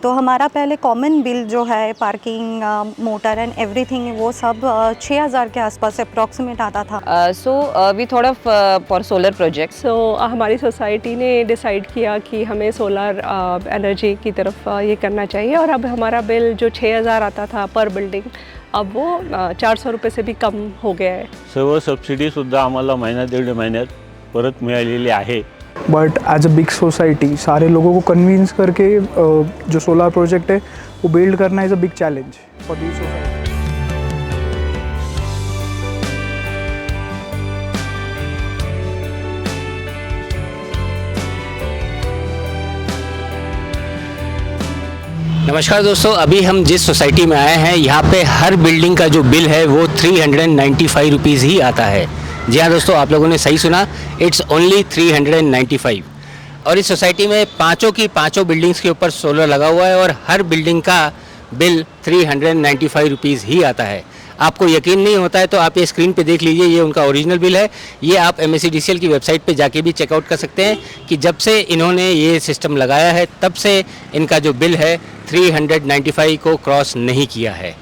तो हमारा पहले कॉमन बिल जो है पार्किंग, मोटर एंड एवरीथिंग, वो सब 6,000 के आसपास अप्रॉक्सीमेट आता था। So we thought of for solar projects. सो हमारी सोसाइटी ने डिसाइड किया कि हमें सोलर एनर्जी की तरफ ये करना चाहिए, और अब हमारा बिल जो 6,000 आता था पर बिल्डिंग, अब वो 400 रुपये से भी कम हो गया है. सर्व सबसिडीसुद्धा आम्हाला महिना दीड महिन्यात परत मिळालेली आहे. But as a big society सारे लोगों को कन्विंस करके जो सोलर प्रोजेक्ट है वो बिल्ड करना is a big challenge for the society. नमस्कार दोस्तों, अभी हम जिस सोसाइटी में आए हैं यहाँ पे हर बिल्डिंग का जो बिल है वो 395 रुपीज़ ही आता है. जी हाँ दोस्तों, आप लोगों ने सही सुना, इट्स ओनली 395. और इस सोसाइटी में पाँचों की पाँचों बिल्डिंग्स के ऊपर सोलर लगा हुआ है और हर बिल्डिंग का बिल 395 रुपीज़ ही आता है. आपको यकीन नहीं होता है तो आप ये स्क्रीन पे देख लीजिए, ये उनका ओरिजिनल बिल है. ये आप MSEDCL की वेबसाइट पे जाके भी चेकआउट कर सकते हैं कि जब से इन्होंने ये सिस्टम लगाया है तब से इनका जो बिल है 395 को क्रॉस नहीं किया है.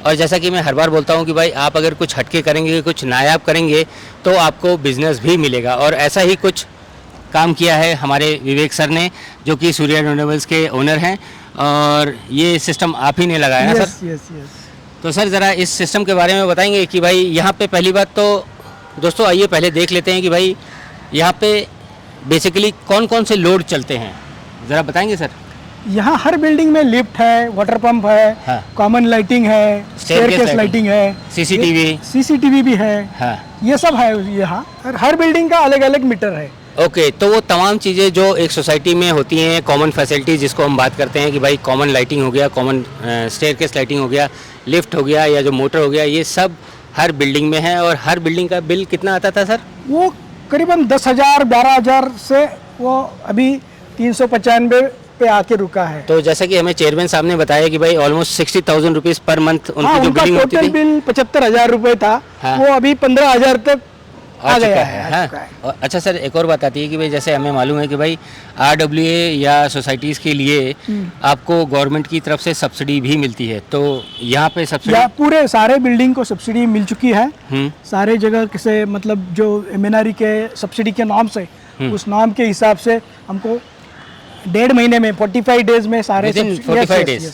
और जैसा कि मैं हर बार बोलता हूँ कि भाई आप अगर कुछ हटके करेंगे, कुछ नायाब करेंगे तो आपको बिजनेस भी मिलेगा. और ऐसा ही कुछ काम किया है हमारे विवेक सर ने, जो कि सूर्या रिन्यूएबल्स के ओनर हैं, और ये सिस्टम आप ही ने लगाया है सर. यस. तो सर ज़रा इस सिस्टम के बारे में बताएंगे कि भाई यहाँ पे पहली बात तो दोस्तों आइए पहले देख लेते हैं कि भाई यहाँ पे बेसिकली कौन कौन से लोड चलते हैं, ज़रा बताएंगे सर. यहाँ हर बिल्डिंग में लिफ्ट है, वाटर पंप है, हाँ. कॉमन लाइटिंग है, स्टेयरकेस लाइटिंग है, CCTV भी है. हाँ. ये सब है यहाँ. हर बिल्डिंग का अलग अलग मीटर है. ओके, तो वो तमाम चीज़ें जो एक सोसाइटी में होती हैं, कॉमन फैसिलिटीज़ जिसको हम बात करते हैं कि भाई कॉमन लाइटिंग हो गया, कॉमन स्टेयरकेस लाइटिंग हो गया, लिफ्ट हो गया या जो मोटर हो गया, ये सब हर बिल्डिंग में है. और हर बिल्डिंग का बिल कितना आता था सर? वो करीबन 10,000 12,000 से वो अभी 395 पे आके रुका है. तो जैसा कि हमें चेयरमैन साहब ने बताया कि भाई ऑलमोस्ट 60,000 रुपीज़ पर मंथ उनकी जो बिलिंग होती टोटल थी, बिल 75,000 रुपये था. हाँ. वो अभी 15,000 तक आ चुका गया है. है. हाँ. और अच्छा सर, एक और बात आती है कि भाई जैसे हमें मालूम है कि भाई RWA या सोसाइटीज़ के लिए आपको गवर्नमेंट की तरफ से सब्सिडी भी मिलती है. तो यहाँ पे सब्सिडी पूरे सारे बिल्डिंग को सब्सिडी मिल चुकी है. सारे जगह से, मतलब जो MNRE के सब्सिडी के नाम से, उस नाम के हिसाब से हमको 1.5 महीने में 45 डेज में सारे 45 डेज.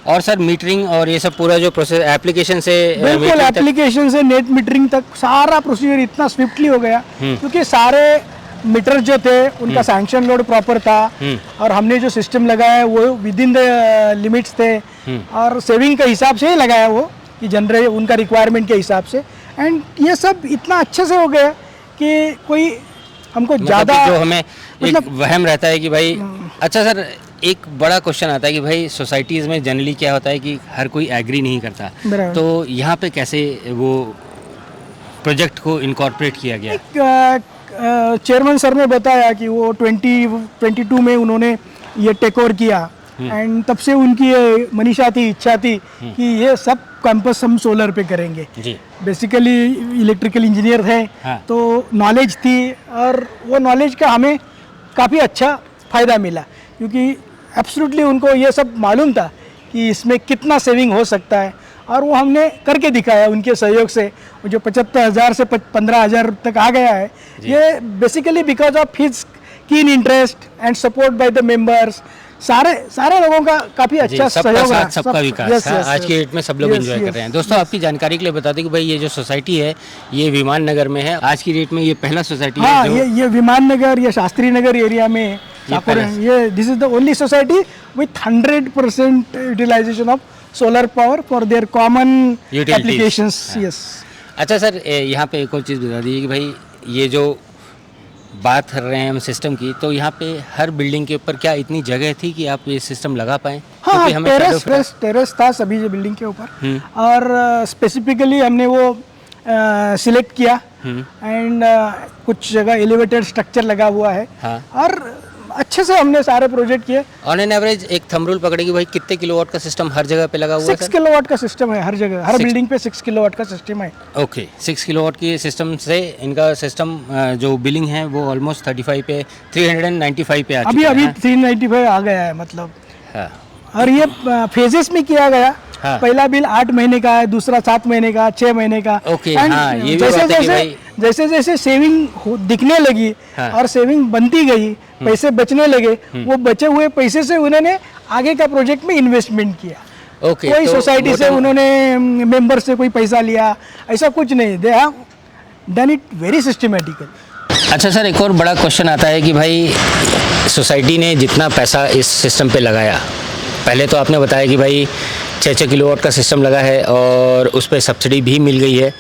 और सर मीटरिंग और ये सब पूरा जो प्रोसेस एप्लीकेशन से, बिल्कुल एप्लीकेशन से नेट मीटरिंग तक सारा प्रोसीजर इतना स्विफ्टली हो गया, क्योंकि सारे मीटर जो थे उनका सैंक्शन लोड प्रॉपर था, और हमने जो सिस्टम लगाया वो विद इन द लिमिट्स थे, और सेविंग के हिसाब से ही लगाया वो, कि जनरल उनका रिक्वायरमेंट के हिसाब से. एंड ये सब इतना अच्छे से हो गया कि कोई हमको ज़्यादा जो हमें एक वहम रहता है कि भाई. अच्छा सर, एक बड़ा क्वेश्चन आता है कि भाई सोसाइटीज़ में जनरली क्या होता है कि हर कोई एग्री नहीं करता, तो यहाँ पे कैसे वो प्रोजेक्ट को इनकॉर्पोरेट किया गया? चेयरमैन सर ने बताया कि वो 2022 में उन्होंने ये टेक ओवर किया, एंड तब से उनकी ये मनीषा थी, इच्छा थी कि ये सब कैंपस हम सोलर पे करेंगे. बेसिकली इलेक्ट्रिकल इंजीनियर है. हाँ. तो नॉलेज थी, और वो नॉलेज का हमें काफ़ी अच्छा फ़ायदा मिला, क्योंकि एब्सोल्युटली उनको ये सब मालूम था कि इसमें कितना सेविंग हो सकता है, और वो हमने करके दिखाया उनके सहयोग से. जो 75,000 से 15,000 तक आ गया है, ये basically because of his keen interest and support by the members. सारे लोगों का काफी अच्छा सहयोग है, सबका विकास. आज की डेट में सब लोग एंजॉय कर रहे हैं. दोस्तों आपकी जानकारी के लिए बता दें कि भाई ये जो सोसाइटी है ये विमान नगर में है. आज की डेट में ये पहला सोसाइटी है जो ये विमान नगर या शास्त्री नगर एरिया में ये this is the only society with 100% utilization of solar power for their common applications. Yes. अच्छा सर, यहाँ पे एक और चीज़ बता दीजिए कि भाई ये जो बात कर रहे हैं हम सिस्टम की, तो यहाँ पे हर बिल्डिंग के ऊपर क्या इतनी जगह थी कि आप ये सिस्टम लगा पाएँ? हाँ, टेरेस था सभी बिल्डिंग के ऊपर, और स्पेसिफिकली हमने वो सिलेक्ट किया, एंड कुछ जगह एलिवेटेड स्ट्रक्चर लगा हुआ है. हाँ. और अच्छे से हमने सारे प्रोजेक्ट किए. ऑन एन एवरेज एक थंब रूल पकड़ेगी भाई, कितने किलोवाट का सिस्टम हर जगह पे लगा हुआ है? 6 किलोवाट का सिस्टम है हर जगह, हर बिल्डिंग पे 6 किलोवाट का सिस्टम है. ओके, 6 किलोवाट की सिस्टम से इनका सिस्टम जो बिलिंग है वो ऑलमोस्ट 35 पे 395 पे आ चुका है. अभी 395 आ गया है, मतलब. हाँ. और ये फेजेस में किया गया। हाँ। पहला बिल 8 महीने का है, दूसरा 7 महीने का, 6 महीने का। ओके, And हाँ, ये भी जैसे बात है कि जैसे भाई- जैसे जैसे सेविंग दिखने लगी हाँ। और सेविंग बनती गई, पैसे बचने लगे, वो बचे हुए पैसे से उन्होंने आगे का प्रोजेक्ट में इन्वेस्टमेंट किया। ओके, कोई तो सोसाइटी से मोटा- उन्होंने मेंबर से कोई पैसा लिया, ऐसा कुछ नहीं। They have done it very systematically. अच्छा सर, एक और बड़ा क्वेश्चन आता है कि भाई सोसाइटी ने जितना पैसा इस सिस्टम पे लगाया, पहले तो आपने बताया कि भाई 6-6 किलोवाट का सिस्टम लगा है और उस पर सब्सिडी भी मिल गई है,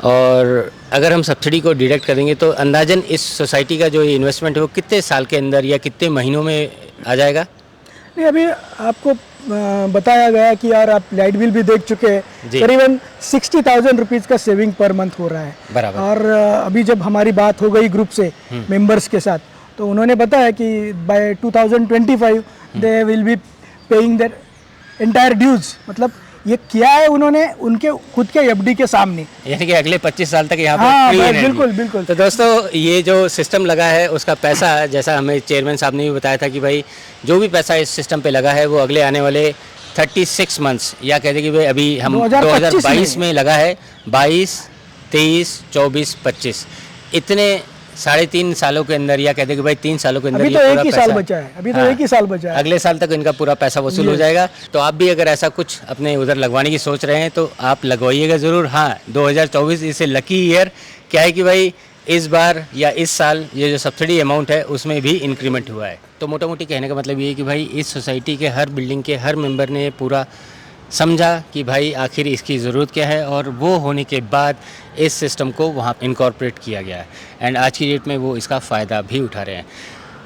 और अगर हम सब्सिडी को डिडक्ट करेंगे तो अंदाजन इस सोसाइटी का जो ये इन्वेस्टमेंट है वो कितने साल के अंदर या कितने महीनों में आ जाएगा? नहीं, अभी आपको बताया गया कि यार आप लाइट बिल भी देख चुके हैं, जी। करीबन 60,000 रुपीज़ का सेविंग पर मंथ हो रहा है। बराबर। और अभी जब हमारी बात हो गई ग्रुप से मेंबर्स के साथ, तो उन्होंने बताया कि by 2025 they will be paying their entire dues. मतलब ये किया है उन्होंने उनके खुद के एफडी के सामने। यानी कि अगले 25 साल तक यहाँ हाँ, पर free energy। बिल्कुल, बिल्कुल। तो दोस्तों, ये जो सिस्टम लगा है उसका पैसा, जैसा हमें चेयरमैन साहब ने भी बताया था कि भाई जो भी पैसा इस सिस्टम पे लगा है वो अगले आने वाले 36 मंथ्स, या कहते हैं कि भाई अभी हम 2022 में लगा है, 22, 23, 24, 25, इतने 3.5 सालों के अंदर, या कहते हैं कि भाई 3 सालों के अंदर अभी ये तो पूरा एक ही साल पैसा- बचा है, अभी तो हाँ, एक ही साल बचा है। अगले साल तक इनका पूरा पैसा वसूल हो जाएगा। तो आप भी अगर ऐसा कुछ अपने उधर लगवाने की सोच रहे हैं तो आप लगवाइएगा ज़रूर। हाँ, 2024 इसे लकी ईयर, क्या है कि भाई इस बार या इस साल ये जो सब्सिडी अमाउंट है उसमें भी इंक्रीमेंट हुआ है। तो मोटा मोटी कहने का मतलब ये है कि भाई इस सोसाइटी के हर बिल्डिंग के हर मेंबर ने पूरा समझा कि भाई आखिर इसकी ज़रूरत क्या है, और वो होने के बाद इस सिस्टम को वहाँ इनकॉर्पोरेट किया गया है, एंड आज की डेट में वो इसका फ़ायदा भी उठा रहे हैं।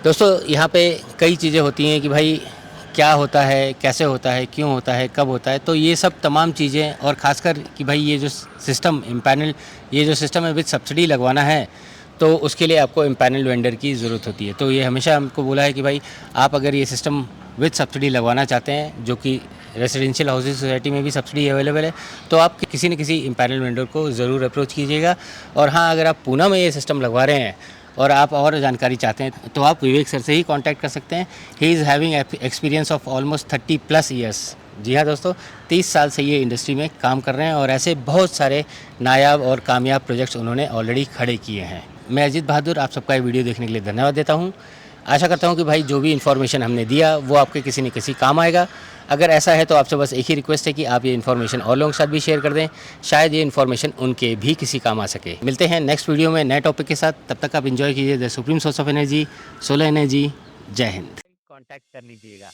दोस्तों, यहाँ पे कई चीज़ें होती हैं कि भाई क्या होता है, कैसे होता है, क्यों होता है, कब होता है, तो ये सब तमाम चीज़ें, और ख़ासकर कि भाई ये जो सिस्टम इम्पैनल, ये जो सिस्टम है विद सब्सिडी लगवाना है तो उसके लिए आपको इम्पैनल वेंडर की ज़रूरत होती है। तो ये हमेशा हमको बोला है कि भाई आप अगर ये सिस्टम विद सब्सिडी लगवाना चाहते हैं, जो कि रेजिडेंशियल हाउसिंग सोसाइटी में भी सब्सिडी अवेलेबल है, तो आप किसी न किसी इम्पैनल वेंडर को ज़रूर अप्रोच कीजिएगा। और हाँ, अगर आप पूना में ये सिस्टम लगवा रहे हैं और आप और जानकारी चाहते हैं तो आप विवेक सर से ही कांटेक्ट कर सकते हैं। He is having experience of almost 30+ years. जी हाँ दोस्तों, 30 साल से ये इंडस्ट्री में काम कर रहे हैं और ऐसे बहुत सारे नायाब और कामयाब प्रोजेक्ट्स उन्होंने ऑलरेडी खड़े किए हैं। मैं अजीत बहादुर आप सबका ये वीडियो देखने के लिए धन्यवाद देता हूँ। आशा करता हूँ कि भाई जो भी इन्फॉर्मेशन हमने दिया वो आपके किसी न किसी काम आएगा। अगर ऐसा है तो आपसे बस एक ही रिक्वेस्ट है कि आप ये इन्फॉर्मेशन और लोगों के साथ भी शेयर कर दें, शायद ये इन्फॉर्मेशन उनके भी किसी काम आ सके। मिलते हैं नेक्स्ट वीडियो में नए टॉपिक के साथ, तब तक आप एंजॉय कीजिए the supreme source of energy, solar energy. जय हिंद। कॉन्टैक्ट कर लीजिएगा।